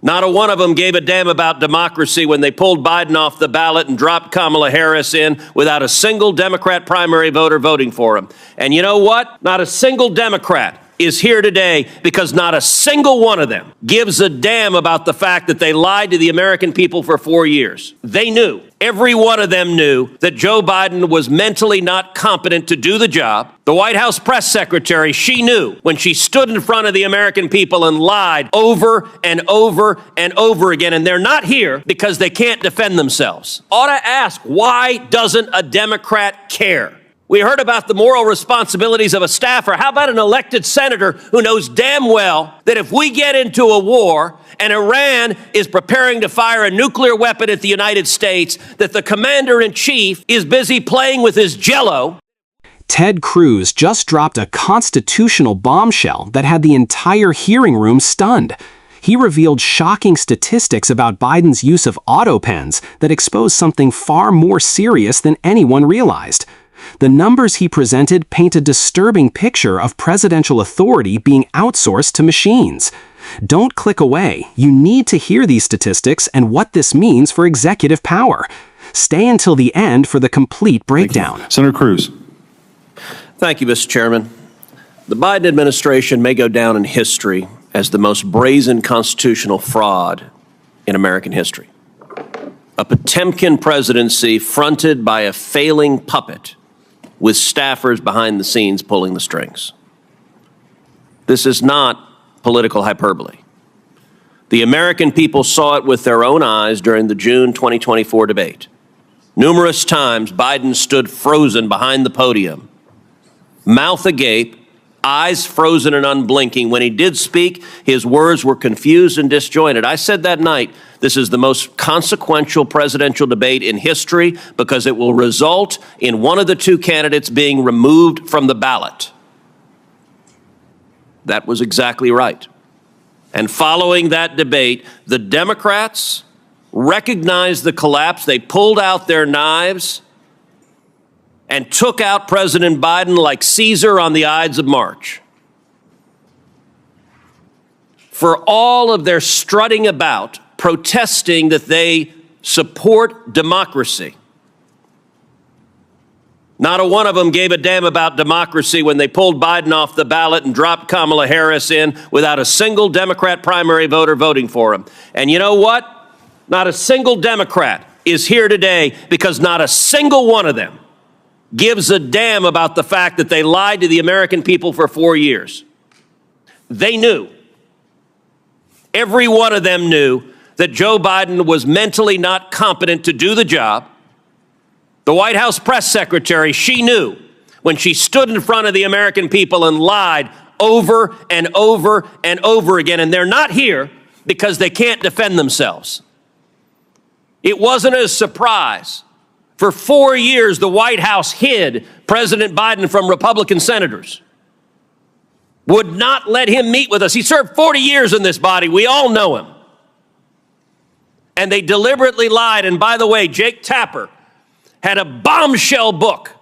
Not a one of them gave a damn about democracy when they pulled Biden off the ballot and dropped Kamala Harris in without a single Democrat primary voter voting for him. And you know what? Not a single Democrat is here today because not a single one of them gives a damn about the fact that they lied to the American people for 4 years. They knew. Every one of them knew that Joe Biden was mentally not competent to do the job. The White House press secretary, she knew when she stood in front of the American people and lied over and over and over again. And they're not here because they can't defend themselves. Ought to ask, why doesn't a Democrat care? We heard about the moral responsibilities of a staffer. How about an elected senator who knows damn well that if we get into a war and Iran is preparing to fire a nuclear weapon at the United States, that the commander-in-chief is busy playing with his jello? Ted Cruz just dropped a constitutional bombshell that had the entire hearing room stunned. He revealed shocking statistics about Biden's use of autopens that expose something far more serious than anyone realized. The numbers he presented paint a disturbing picture of presidential authority being outsourced to machines. Don't click away. You need to hear these statistics and what this means for executive power. Stay until the end for the complete breakdown. Senator Cruz. Thank you, Mr. Chairman. The Biden administration may go down in history as the most brazen constitutional fraud in American history. A Potemkin presidency fronted by a failing puppet with staffers behind the scenes pulling the strings. This is not political hyperbole. The American people saw it with their own eyes during the June 2024 debate. Numerous times, Biden stood frozen behind the podium, mouth agape, eyes frozen and unblinking. When he did speak, his words were confused and disjointed. I said that night, this is the most consequential presidential debate in history because it will result in one of the two candidates being removed from the ballot. That was exactly right. And following that debate, the Democrats recognized the collapse. They pulled out their knives and took out President Biden like Caesar on the Ides of March. For all of their strutting about, protesting that they support democracy, not a one of them gave a damn about democracy when they pulled Biden off the ballot and dropped Kamala Harris in without a single Democrat primary voter voting for him. And you know what? Not a single Democrat is here today because not a single one of them gives a damn about the fact that they lied to the American people for 4 years. They knew. Every one of them knew that Joe Biden was mentally not competent to do the job. The White House press secretary, she knew when she stood in front of the American people and lied over and over and over again. And they're not here because they can't defend themselves. It wasn't a surprise. For 4 years, the White House hid President Biden from Republican senators, would not let him meet with us. He served 40 years in this body. We all know him. And they deliberately lied. And by the way, Jake Tapper had a bombshell book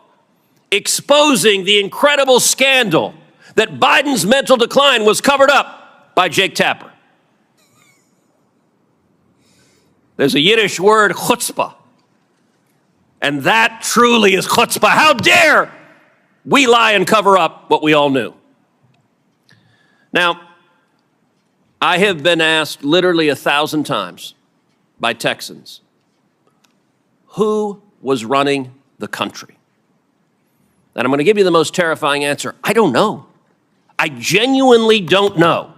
exposing the incredible scandal that Biden's mental decline was covered up by Jake Tapper. There's a Yiddish word, chutzpah. And that truly is chutzpah. How dare we lie and cover up what we all knew? Now, I have been asked literally 1,000 times by Texans, who was running the country? And I'm going to give you the most terrifying answer. I don't know. I genuinely don't know.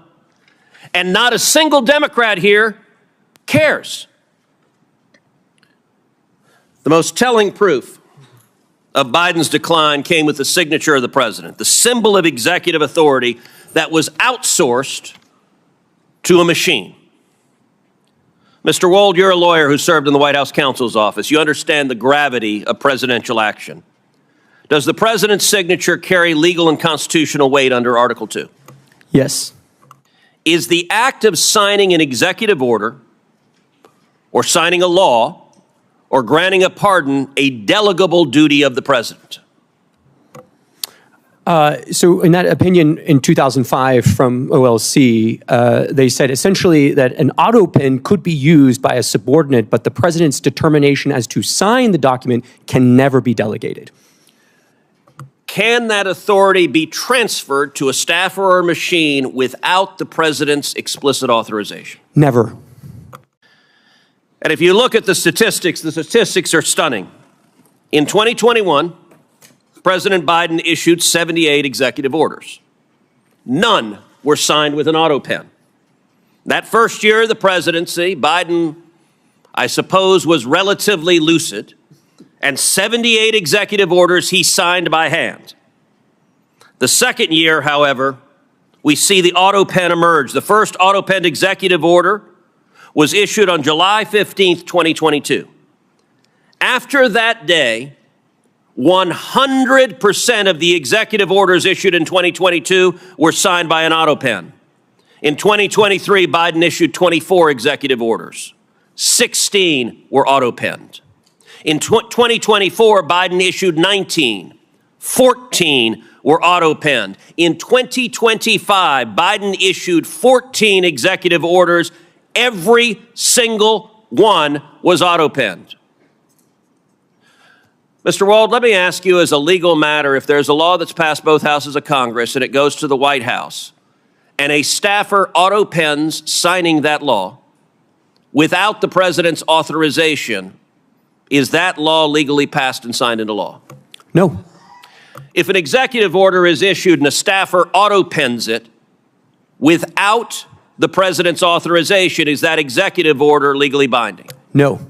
And not a single Democrat here cares. The most telling proof of Biden's decline came with the signature of the president, the symbol of executive authority that was outsourced to a machine. Mr. Wold, you're a lawyer who served in the White House counsel's office. You understand the gravity of presidential action. Does the president's signature carry legal and constitutional weight under Article 2? Yes. Is the act of signing an executive order or signing a law or granting a pardon a delegable duty of the president? So in that opinion in 2005 from OLC, they said essentially that an autopen could be used by a subordinate, but the president's determination as to sign the document can never be delegated. Can that authority be transferred to a staffer or machine without the president's explicit authorization? Never. And if you look at the statistics are stunning. In 2021, President Biden issued 78 executive orders. None were signed with an autopen. That first year of the presidency, Biden, I suppose, was relatively lucid, and 78 executive orders he signed by hand. The second year, however, we see the autopen emerge. The first autopen executive order was issued on July 15th, 2022. After that day, 100% of the executive orders issued in 2022 were signed by an autopen. In 2023, Biden issued 24 executive orders. 16 were autopenned. In 2024, Biden issued 19. 14 were autopenned. In 2025, Biden issued 14 executive orders. Every single one was autopenned. Mr. Wald, let me ask you as a legal matter, if there's a law that's passed both houses of Congress and it goes to the White House, and a staffer autopens signing that law without the president's authorization, is that law legally passed and signed into law? No. If an executive order is issued and a staffer autopens it without the president's authorization, is that executive order legally binding? No.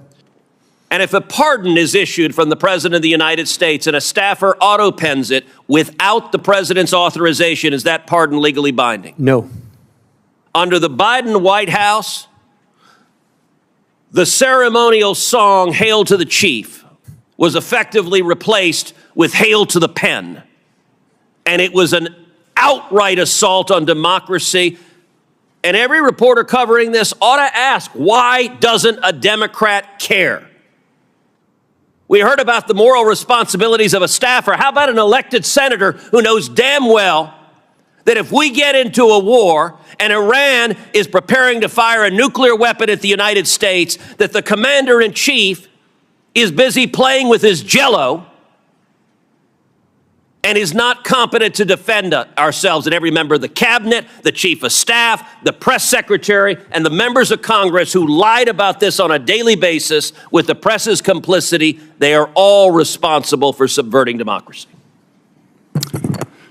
And if a pardon is issued from the President of the United States and a staffer autopens it without the president's authorization, is that pardon legally binding? No. Under the Biden White House, the ceremonial song, "Hail to the Chief," was effectively replaced with "Hail to the Pen." And it was an outright assault on democracy. And every reporter covering this ought to ask, why doesn't a Democrat care? We heard about the moral responsibilities of a staffer. How about an elected senator who knows damn well that if we get into a war and Iran is preparing to fire a nuclear weapon at the United States, that the commander-in-chief is busy playing with his Jell-O and is not competent to defend ourselves? And every member of the cabinet, the chief of staff, the press secretary, and the members of Congress who lied about this on a daily basis with the press's complicity, they are all responsible for subverting democracy.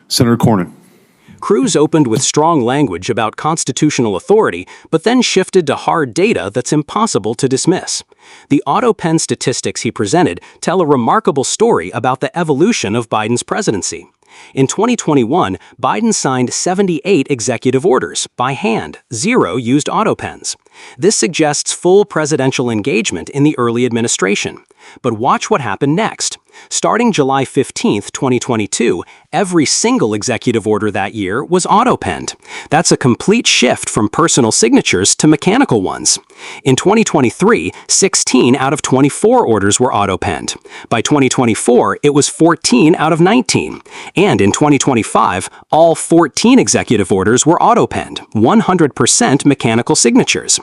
Senator Cornyn. Cruz opened with strong language about constitutional authority, but then shifted to hard data that's impossible to dismiss. The autopen statistics he presented tell a remarkable story about the evolution of Biden's presidency. In 2021, Biden signed 78 executive orders by hand, 0 used autopens. This suggests full presidential engagement in the early administration. But watch what happened next. Starting July 15, 2022, every single executive order that year was autopenned. That's a complete shift from personal signatures to mechanical ones. In 2023, 16 out of 24 orders were autopenned. By 2024, it was 14 out of 19. And in 2025, all 14 executive orders were autopenned, 100% mechanical signatures.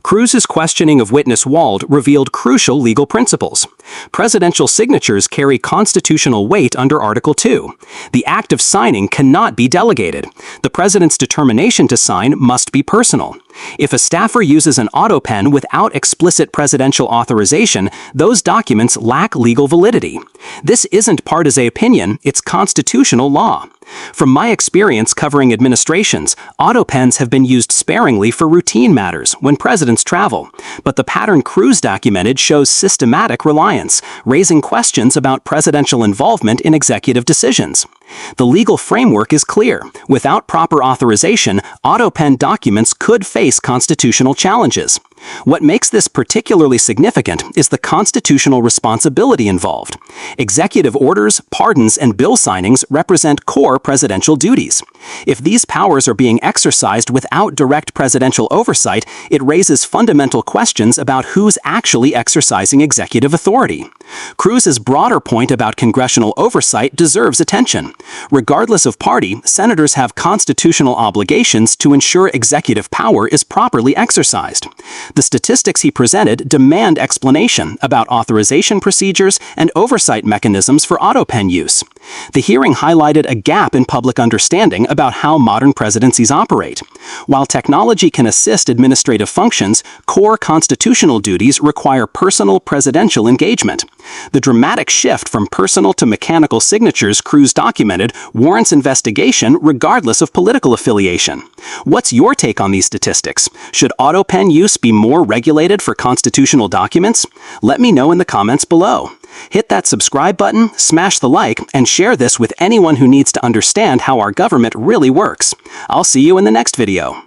Cruz's questioning of witness Wald revealed crucial legal principles. Presidential signatures carry constitutional weight under Article 2. The act of signing cannot be delegated. The president's determination to sign must be personal. If a staffer uses an autopen without explicit presidential authorization, those documents lack legal validity. This isn't partisan opinion, it's constitutional law. From my experience covering administrations, autopens have been used sparingly for routine matters when presidents travel. But the pattern Cruz documented shows systematic reliance, raising questions about presidential involvement in executive decisions. The legal framework is clear. Without proper authorization, autopen documents could face constitutional challenges. What makes this particularly significant is the constitutional responsibility involved. Executive orders, pardons, and bill signings represent core presidential duties. If these powers are being exercised without direct presidential oversight, it raises fundamental questions about who's actually exercising executive authority. Cruz's broader point about congressional oversight deserves attention. Regardless of party, senators have constitutional obligations to ensure executive power is properly exercised. The statistics he presented demand explanation about authorization procedures and oversight mechanisms for Autopen use. The hearing highlighted a gap in public understanding about how modern presidencies operate. While technology can assist administrative functions, core constitutional duties require personal presidential engagement. The dramatic shift from personal to mechanical signatures Cruz documented warrants investigation regardless of political affiliation. What's your take on these statistics? Should Autopen use be more regulated for constitutional documents? Let me know in the comments below. Hit that subscribe button, smash the like, and share this with anyone who needs to understand how our government really works. I'll see you in the next video.